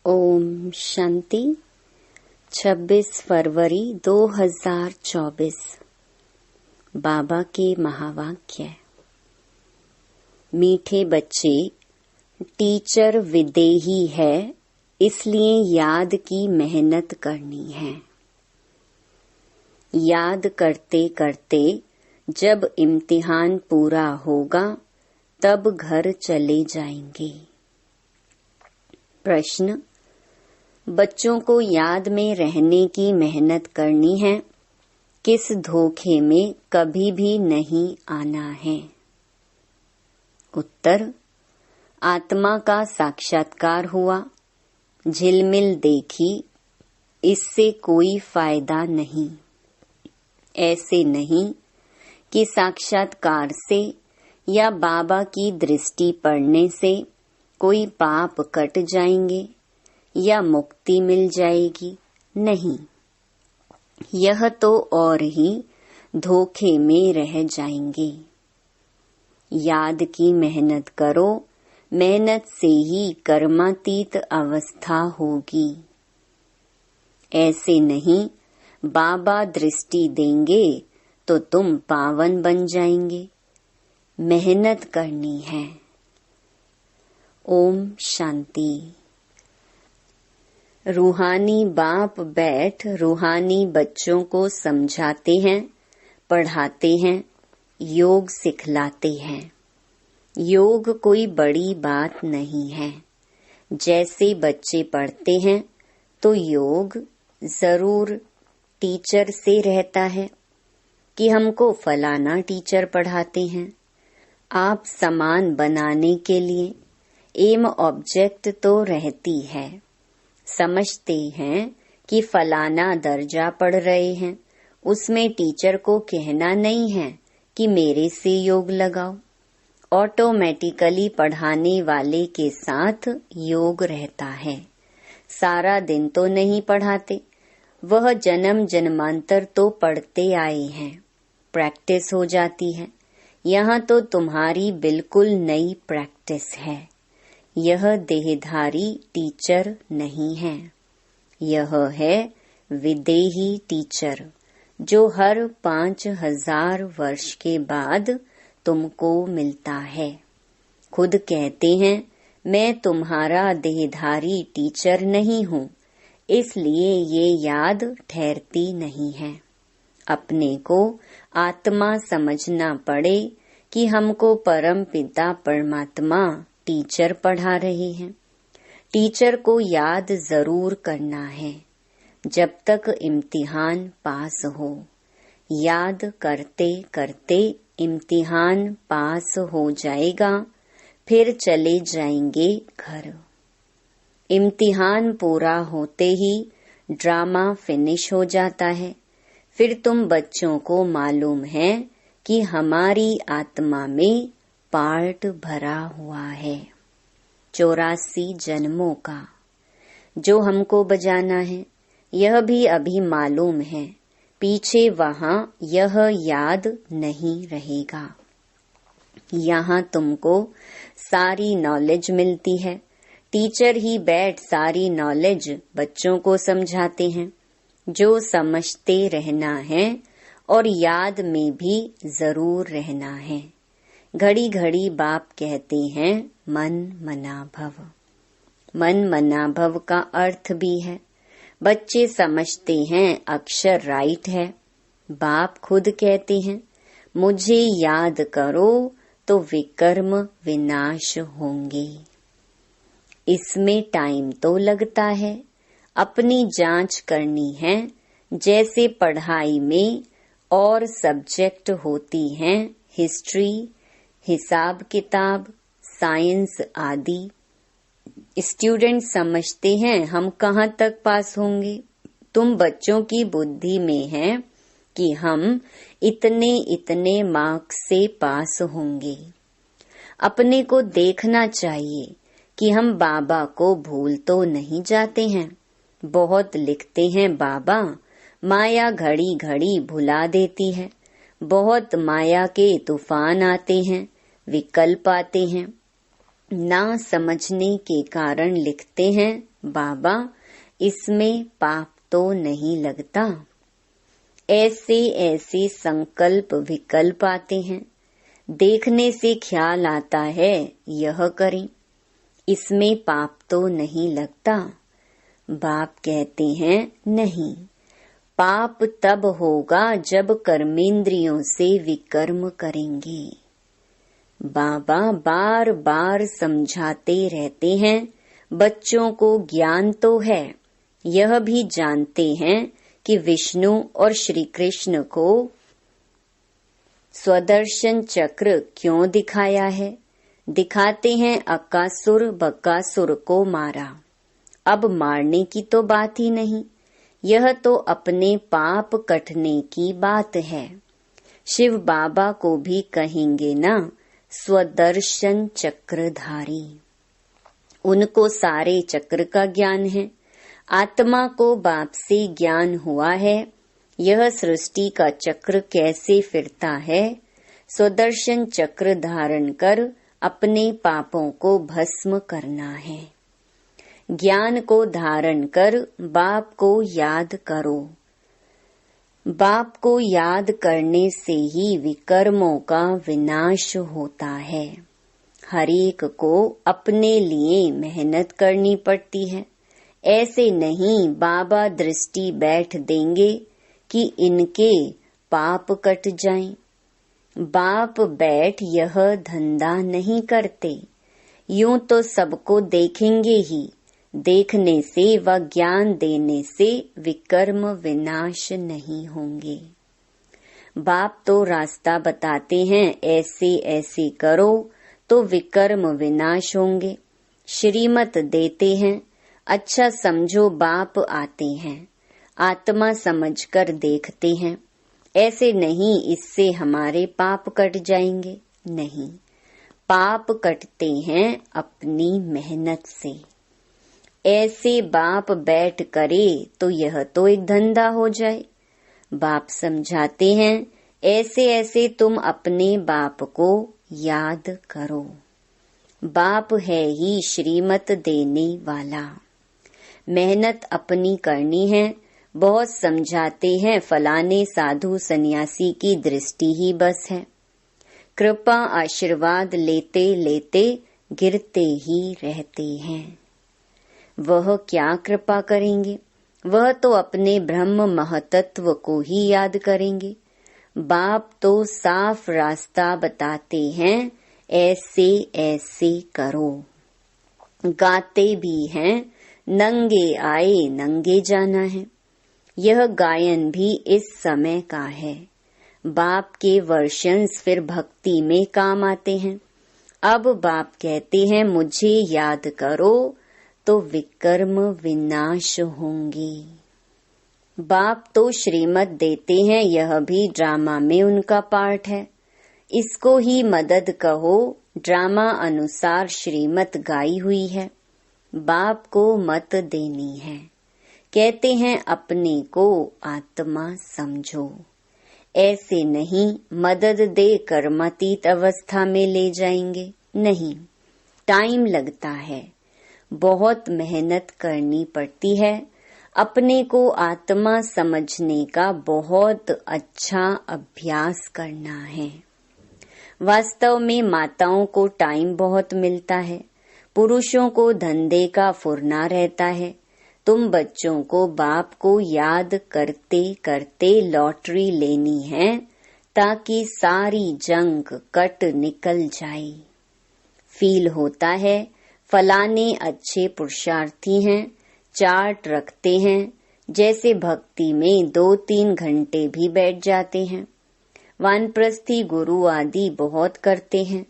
ओम शांति। 26 फरवरी 2024। बाबा के महावाक्य। मीठे बच्चे, टीचर विदेही है, इसलिए याद की मेहनत करनी है। याद करते करते जब इम्तिहान पूरा होगा तब घर चले जाएंगे। प्रश्न: बच्चों को याद में रहने की मेहनत करनी है, किस धोखे में कभी भी नहीं आना है। उत्तर: आत्मा का साक्षात्कार हुआ, झिलमिल देखी, इससे कोई फायदा नहीं। ऐसे नहीं कि साक्षात्कार से या बाबा की दृष्टि पड़ने से कोई पाप कट जाएंगे या मुक्ति मिल जाएगी। नहीं, यह तो और ही धोखे में रह जाएंगे। याद की मेहनत करो, मेहनत से ही कर्मातीत अवस्था होगी। ऐसे नहीं बाबा दृष्टि देंगे तो तुम पावन बन जाएंगे। मेहनत करनी है। ओम शांति। रूहानी बाप बैठ रूहानी बच्चों को समझाते हैं, पढ़ाते हैं, योग सिखलाते हैं। योग कोई बड़ी बात नहीं है। जैसे बच्चे पढ़ते हैं तो योग जरूर टीचर से रहता है कि हमको फलाना टीचर पढ़ाते हैं। आप समान बनाने के लिए एम ऑब्जेक्ट तो रहती है। समझते हैं कि फलाना दर्जा पढ़ रहे हैं, उसमें टीचर को कहना नहीं है कि मेरे से योग लगाओ। ऑटोमेटिकली पढ़ाने वाले के साथ योग रहता है। सारा दिन तो नहीं पढ़ाते, वह जन्म जन्मांतर तो पढ़ते आए हैं, प्रैक्टिस हो जाती है। यहाँ तो तुम्हारी बिल्कुल नई प्रैक्टिस है। यह देहधारी टीचर नहीं है, यह है विदेही टीचर, जो हर 5000 वर्ष के बाद तुमको मिलता है। खुद कहते हैं, मैं तुम्हारा देहधारी टीचर नहीं हूँ, इसलिए ये याद ठहरती नहीं है। अपने को आत्मा समझना पड़े कि हमको परम पिता परमात्मा टीचर पढ़ा रहे हैं। टीचर को याद जरूर करना है जब तक इम्तिहान पास हो। याद करते करते इम्तिहान पास हो जाएगा, फिर चले जाएंगे घर। इम्तिहान पूरा होते ही ड्रामा फिनिश हो जाता है। फिर तुम बच्चों को मालूम है कि हमारी आत्मा में पार्ट भरा हुआ है 84 जन्मों का, जो हमको बजाना है। यह भी अभी मालूम है, पीछे वहाँ यह याद नहीं रहेगा। यहाँ तुमको सारी नॉलेज मिलती है। टीचर ही बैठ सारी नॉलेज बच्चों को समझाते हैं। जो समझते रहना है और याद में भी जरूर रहना है। घड़ी घड़ी बाप कहते हैं, मन मना भव। मन मना भव का अर्थ भी है। बच्चे समझते हैं अक्षर राइट है। बाप खुद कहते हैं, मुझे याद करो तो विकर्म विनाश होंगे। इसमें टाइम तो लगता है, अपनी जांच करनी है। जैसे पढ़ाई में और सब्जेक्ट होती हैं, हिस्ट्री, हिसाब किताब, साइंस आदि। स्टूडेंट समझते हैं हम कहाँ तक पास होंगे। तुम बच्चों की बुद्धि में है कि हम इतने इतने मार्क्स से पास होंगे। अपने को देखना चाहिए कि हम बाबा को भूल तो नहीं जाते हैं। बहुत लिखते हैं बाबा, माया घड़ी घड़ी भुला देती है। बहुत माया के तूफान आते हैं, विकल्प आते हैं। ना समझने के कारण लिखते हैं, बाबा इसमें पाप तो नहीं लगता। ऐसे ऐसे संकल्प विकल्प आते हैं। देखने से ख्याल आता है यह करें, इसमें पाप तो नहीं लगता। बाप कहते हैं नहीं, पाप तब होगा जब कर्मेंद्रियों से विकर्म करेंगे। बाबा बार बार समझाते रहते हैं, बच्चों को ज्ञान तो है, यह भी जानते हैं कि विष्णु और श्री कृष्ण को स्वदर्शन चक्र क्यों दिखाया है। दिखाते हैं अकासुर बकासुर को मारा। अब मारने की तो बात ही नहीं, यह तो अपने पाप कटने की बात है। शिव बाबा को भी कहेंगे ना स्वदर्शन चक्रधारी। उनको सारे चक्र का ज्ञान है। आत्मा को बाप से ज्ञान हुआ है, यह सृष्टि का चक्र कैसे फिरता है। स्वदर्शन चक्र धारण कर अपने पापों को भस्म करना है। ज्ञान को धारण कर बाप को याद करो। बाप को याद करने से ही विकर्मों का विनाश होता है। हर एक को अपने लिए मेहनत करनी पड़ती है। ऐसे नहीं बाबा दृष्टि बैठ देंगे कि इनके पाप कट जाएं। बाप बैठ यह धंधा नहीं करते। यूं तो सबको देखेंगे ही, देखने से व ज्ञान देने से विकर्म विनाश नहीं होंगे। बाप तो रास्ता बताते हैं, ऐसे ऐसे करो तो विकर्म विनाश होंगे। श्रीमत देते हैं, अच्छा समझो बाप आते हैं। आत्मा समझकर देखते हैं, ऐसे नहीं इससे हमारे पाप कट जाएंगे। नहीं, पाप कटते हैं अपनी मेहनत से। ऐसे बाप बैठ करे तो यह तो एक धंधा हो जाए। बाप समझाते हैं, ऐसे ऐसे तुम अपने बाप को याद करो। बाप है ही श्रीमत देने वाला। मेहनत अपनी करनी है। बहुत समझाते हैं, फलाने साधु सन्यासी की दृष्टि ही बस है। कृपा आशीर्वाद लेते लेते गिरते ही रहते हैं। वह क्या कृपा करेंगे, वह तो अपने ब्रह्म महतत्व को ही याद करेंगे। बाप तो साफ रास्ता बताते हैं, ऐसे ऐसे करो। गाते भी हैं, नंगे आए नंगे जाना है। यह गायन भी इस समय का है। बाप के वर्षन्स फिर भक्ति में काम आते हैं। अब बाप कहते हैं, मुझे याद करो तो विकर्म विनाश होंगे। बाप तो श्रीमत देते हैं, यह भी ड्रामा में उनका पार्ट है। इसको ही मदद कहो, ड्रामा अनुसार श्रीमत गाई हुई है। बाप को मत देनी है। कहते हैं अपने को आत्मा समझो। ऐसे नहीं मदद दे कर्मातीत अवस्था में ले जाएंगे। नहीं, टाइम लगता है, बहुत मेहनत करनी पड़ती है। अपने को आत्मा समझने का बहुत अच्छा अभ्यास करना है। वास्तव में माताओं को टाइम बहुत मिलता है, पुरुषों को धंधे का फुरना रहता है। तुम बच्चों को बाप को याद करते करते लॉटरी लेनी है, ताकि सारी जंग कट निकल जाए। फील होता है फलाने अच्छे पुरुषार्थी हैं, चार्ट रखते हैं, जैसे भक्ति में 2-3 घंटे भी बैठ जाते हैं। वानप्रस्थी गुरु आदि बहुत करते हैं,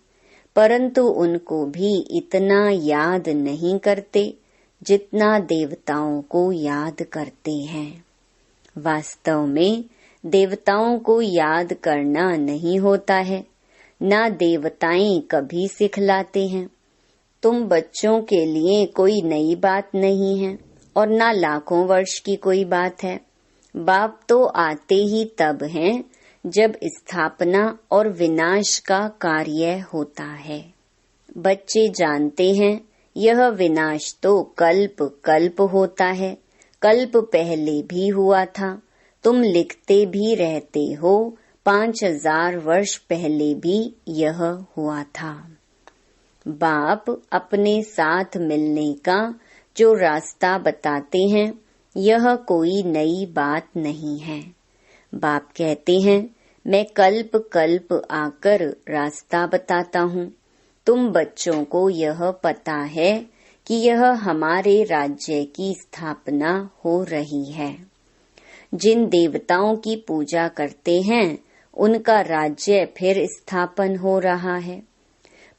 परंतु उनको भी इतना याद नहीं करते जितना देवताओं को याद करते हैं। वास्तव में देवताओं को याद करना नहीं होता है, ना देवताएं कभी सिखलाते हैं। तुम बच्चों के लिए कोई नई बात नहीं है और ना लाखों वर्ष की कोई बात है। बाप तो आते ही तब हैं जब स्थापना और विनाश का कार्य होता है। बच्चे जानते हैं यह विनाश तो कल्प कल्प होता है, कल्प पहले भी हुआ था। तुम लिखते भी रहते हो 5000 वर्ष पहले भी यह हुआ था। बाप अपने साथ मिलने का जो रास्ता बताते हैं यह कोई नई बात नहीं है। बाप कहते हैं मैं कल्प कल्प आकर रास्ता बताता हूँ। तुम बच्चों को यह पता है कि यह हमारे राज्य की स्थापना हो रही है। जिन देवताओं की पूजा करते हैं उनका राज्य फिर स्थापन हो रहा है।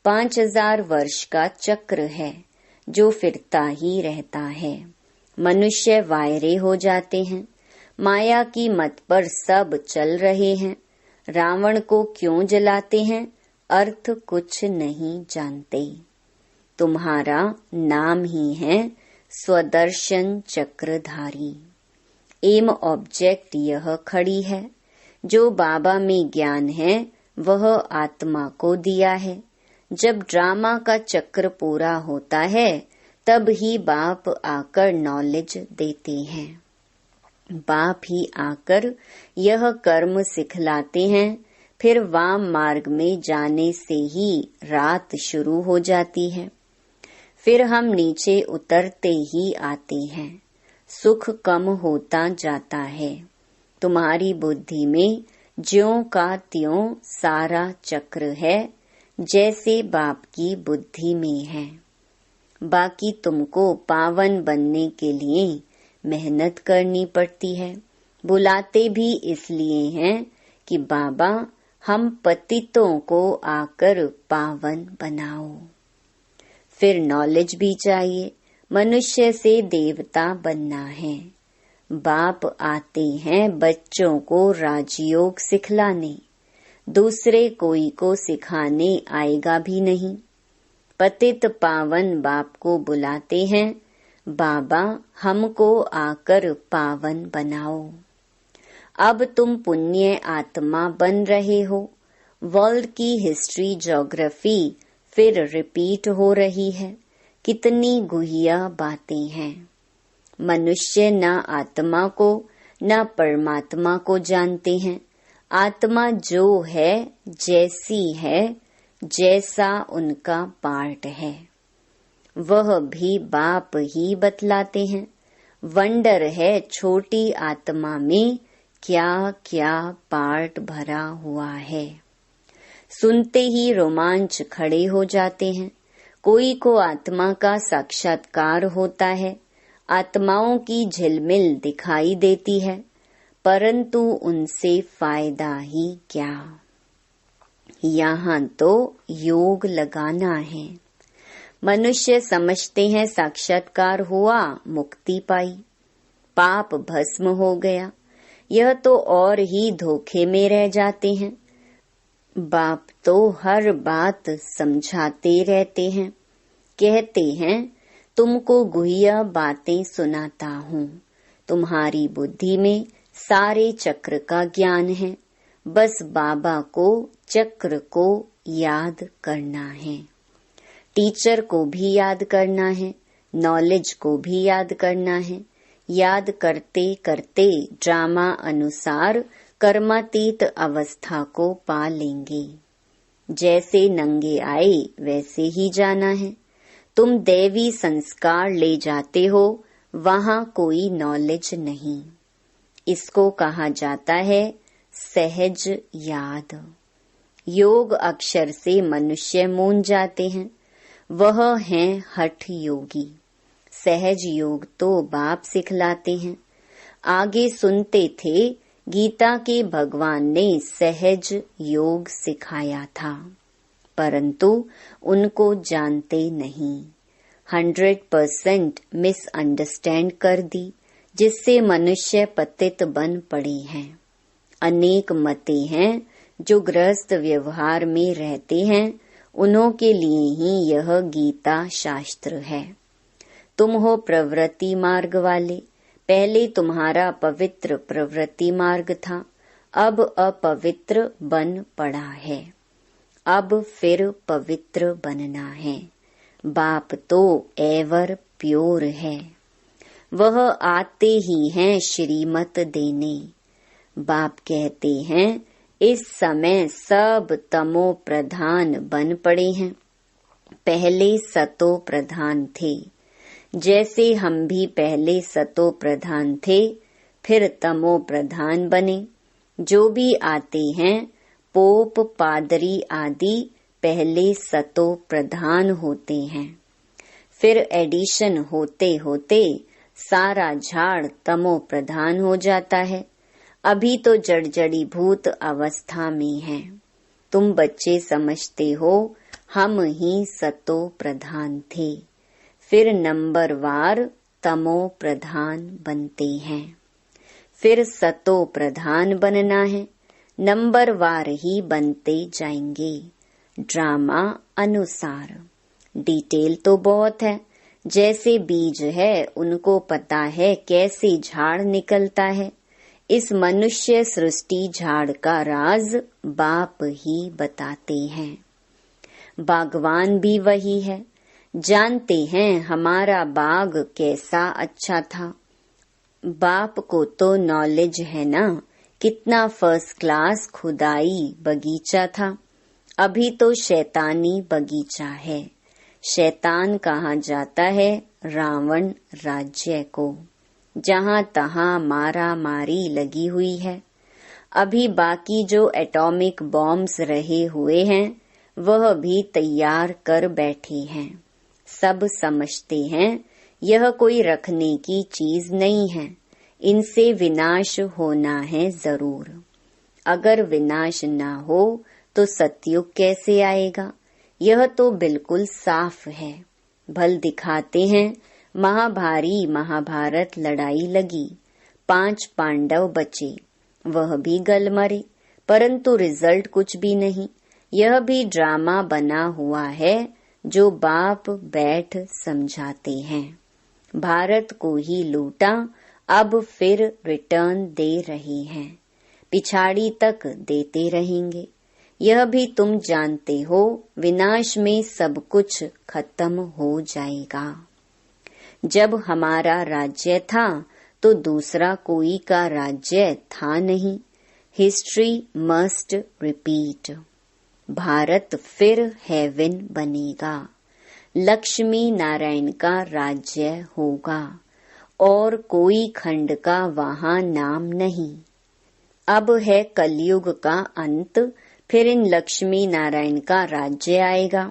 5000 वर्ष का चक्र है जो फिरता ही रहता है। मनुष्य वायरे हो जाते हैं। माया की मत पर सब चल रहे हैं। रावण को क्यों जलाते हैं? अर्थ कुछ नहीं जानते। तुम्हारा नाम ही है स्वदर्शन चक्रधारी। एम ऑब्जेक्ट यह खड़ी है। जो बाबा में ज्ञान है वह आत्मा को दिया है। जब ड्रामा का चक्र पूरा होता है तब ही बाप आकर नॉलेज देते हैं। बाप ही आकर यह कर्म सिखलाते हैं। फिर वाम मार्ग में जाने से ही रात शुरू हो जाती है। फिर हम नीचे उतरते ही आते हैं। सुख कम होता जाता है। तुम्हारी बुद्धि में ज्यों का त्यों सारा चक्र है जैसे बाप की बुद्धि में है। बाकी तुमको पावन बनने के लिए मेहनत करनी पड़ती है। बुलाते भी इसलिए हैं कि बाबा हम पतितों को आकर पावन बनाओ। फिर नॉलेज भी चाहिए। मनुष्य से देवता बनना है। बाप आते हैं बच्चों को राजयोग सिखलाने। दूसरे कोई को सिखाने आएगा भी नहीं। पतित पावन बाप को बुलाते हैं, बाबा हमको आकर पावन बनाओ। अब तुम पुण्य आत्मा बन रहे हो। वर्ल्ड की हिस्ट्री ज्योग्राफी फिर रिपीट हो रही है। कितनी गुहिया बातें हैं। मनुष्य न आत्मा को न परमात्मा को जानते हैं। आत्मा जो है जैसी है, जैसा उनका पार्ट है, वह भी बाप ही बतलाते हैं। वंडर है छोटी आत्मा में क्या क्या पार्ट भरा हुआ है। सुनते ही रोमांच खड़े हो जाते हैं। कोई को आत्मा का साक्षात्कार होता है। आत्माओं की झिलमिल दिखाई देती है, परंतु उनसे फायदा ही क्या। यहाँ तो योग लगाना है। मनुष्य समझते हैं साक्षात्कार हुआ, मुक्ति पाई, पाप भस्म हो गया। यह तो और ही धोखे में रह जाते हैं। बाप तो हर बात समझाते रहते हैं। कहते हैं तुमको गुहिया बातें सुनाता हूँ। तुम्हारी बुद्धि में सारे चक्र का ज्ञान है। बस बाबा को चक्र को याद करना है। टीचर को भी याद करना है। नॉलेज को भी याद करना है। याद करते करते ड्रामा अनुसार कर्मातीत अवस्था को पा लेंगे। जैसे नंगे आए वैसे ही जाना है। तुम दैवी संस्कार ले जाते हो, वहाँ कोई नॉलेज नहीं। इसको कहा जाता है सहज याद। योग अक्षर से मनुष्य मूंझ जाते हैं। वह हैं हठ योगी। सहज योग तो बाप सिखलाते हैं। आगे सुनते थे गीता के भगवान ने सहज योग सिखाया था, परंतु उनको जानते नहीं। 100% मिसअंडरस्टैंड कर दी, जिससे मनुष्य पतित बन पड़े हैं। अनेक मते हैं जो गृहस्थ व्यवहार में रहते हैं, उन्हों के लिए ही यह गीता शास्त्र है। तुम हो प्रवृत्ति मार्ग वाले। पहले तुम्हारा पवित्र प्रवृत्ति मार्ग था, अब अपवित्र बन पड़ा है। अब फिर पवित्र बनना है। बाप तो एवर प्योर है, वह आते ही हैं श्रीमत देने। बाप कहते हैं इस समय सब तमो प्रधान बन पड़े हैं, पहले सतो प्रधान थे। जैसे हम भी पहले सतो प्रधान थे, फिर तमो प्रधान बने। जो भी आते हैं पोप पादरी आदि पहले सतो प्रधान होते हैं, फिर एडिशन होते होते सारा झाड़ तमो प्रधान हो जाता है। अभी तो जड़जड़ी भूत अवस्था में है। तुम बच्चे समझते हो हम ही सतो प्रधान थे, फिर नंबरवार तमो प्रधान बनते हैं। फिर सतो प्रधान बनना है, नंबरवार ही बनते जाएंगे। ड्रामा अनुसार डिटेल तो बहुत है। जैसे बीज है, उनको पता है कैसे झाड़ निकलता है। इस मनुष्य सृष्टि झाड़ का राज बाप ही बताते हैं। बागवान भी वही है। जानते हैं हमारा बाग कैसा अच्छा था। बाप को तो नॉलेज है ना, कितना फर्स्ट क्लास खुदाई बगीचा था। अभी तो शैतानी बगीचा है। शैतान कहाँ जाता है? रावण राज्य को, जहाँ तहाँ मारा मारी लगी हुई है। अभी बाकी जो एटॉमिक बॉम्ब्स रहे हुए हैं, वह भी तैयार कर बैठे हैं। सब समझते हैं यह कोई रखने की चीज नहीं है, इनसे विनाश होना है जरूर। अगर विनाश ना हो तो सतयुग कैसे आएगा? यह तो बिल्कुल साफ है। भल दिखाते हैं महाभारी महाभारत लड़ाई लगी, 5 पांडव बचे, वह भी गल मरे, परंतु रिजल्ट कुछ भी नहीं। यह भी ड्रामा बना हुआ है जो बाप बैठ समझाते हैं। भारत को ही लूटा, अब फिर रिटर्न दे रहे हैं, पिछाड़ी तक देते रहेंगे। यह भी तुम जानते हो विनाश में सब कुछ खत्म हो जाएगा। जब हमारा राज्य था तो दूसरा कोई का राज्य था नहीं। History must repeat. भारत फिर हेवन बनेगा, लक्ष्मी नारायण का राज्य होगा और कोई खंड का वहां नाम नहीं। अब है कलयुग का अंत, फिर इन लक्ष्मी नारायण का राज्य आएगा।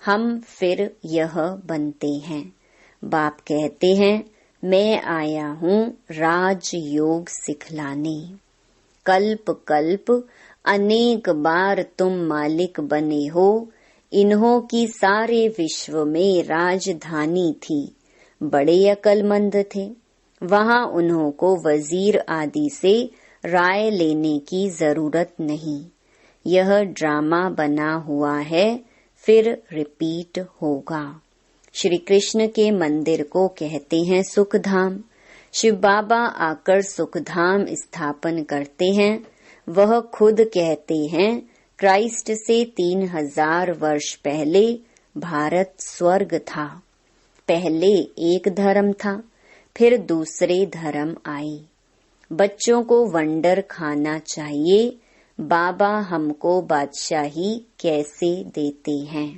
हम फिर यह बनते हैं। बाप कहते हैं मैं आया हूँ राजयोग सिखलाने। कल्प कल्प अनेक बार तुम मालिक बने हो। इन्हों की सारे विश्व में राजधानी थी। बड़े अक्लमंद थे। वहां उन्हों को वजीर आदि से राय लेने की जरूरत नहीं। यह ड्रामा बना हुआ है, फिर रिपीट होगा। श्री कृष्ण के मंदिर को कहते हैं सुखधाम। शिव बाबा आकर सुखधाम स्थापन करते हैं। वह खुद कहते हैं क्राइस्ट से 3000 वर्ष पहले भारत स्वर्ग था। पहले एक धर्म था, फिर दूसरे धर्म आए। बच्चों को वंडर खाना चाहिए। बाबा हमको बादशाही कैसे देते हैं।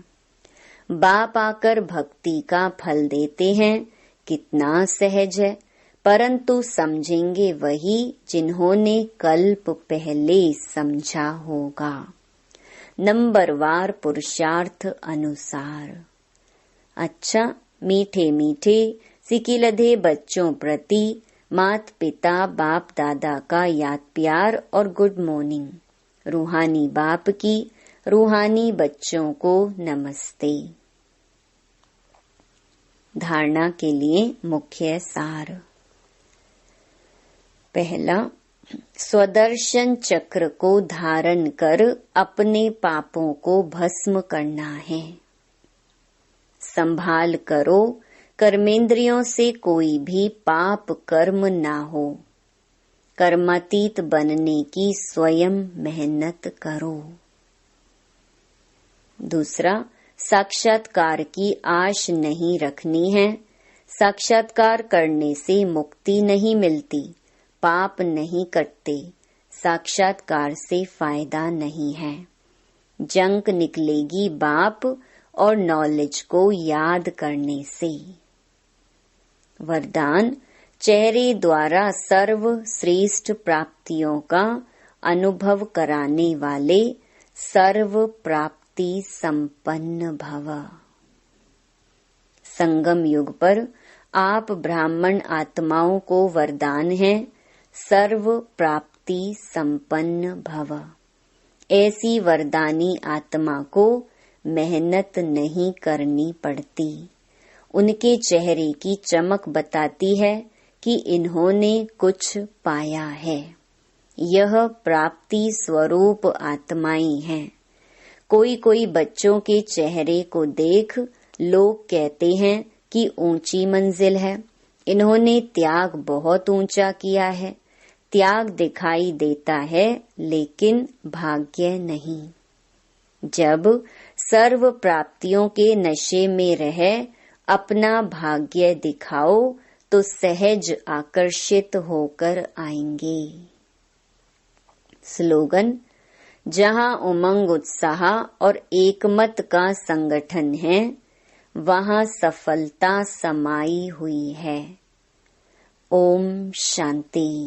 बाप आकर भक्ति का फल देते हैं, कितना सहज है। परंतु समझेंगे वही जिन्होंने कल्प पहले समझा होगा। नंबरवार पुरुषार्थ अनुसार। अच्छा, मीठे मीठे सिकिलधे बच्चों प्रति मात पिता बाप दादा का याद प्यार और गुड मॉर्निंग। रूहानी बाप की रूहानी बच्चों को नमस्ते। धारणा के लिए मुख्य सार। पहला, स्वदर्शन चक्र को धारण कर अपने पापों को भस्म करना है। संभाल करो कर्मेंद्रियों से कोई भी पाप कर्म ना हो। कर्मातीत बनने की स्वयं मेहनत करो। दूसरा, साक्षात्कार की आश नहीं रखनी है। साक्षात्कार करने से मुक्ति नहीं मिलती, पाप नहीं कटते, साक्षात्कार से फायदा नहीं है। जंक निकलेगी बाप और नॉलेज को याद करने से। वरदान, चेहरे द्वारा सर्व श्रेष्ठ प्राप्तियों का अनुभव कराने वाले सर्व प्राप्ति संपन्न भव। संगम युग पर आप ब्राह्मण आत्माओं को वरदान है, सर्व प्राप्ति संपन्न भव। ऐसी वरदानी आत्मा को मेहनत नहीं करनी पड़ती। उनके चेहरे की चमक बताती है कि इन्होंने कुछ पाया है। यह प्राप्ति स्वरूप आत्माएं हैं। कोई कोई बच्चों के चेहरे को देख लोग कहते हैं कि ऊंची मंजिल है, इन्होंने त्याग बहुत ऊंचा किया है। त्याग दिखाई देता है लेकिन भाग्य नहीं। जब सर्व प्राप्तियों के नशे में रहे अपना भाग्य दिखाओ तो सहज आकर्षित होकर आएंगे। स्लोगन, जहाँ उमंग उत्साह और एकमत का संगठन है, वहाँ सफलता समाई हुई है। ओम शांति।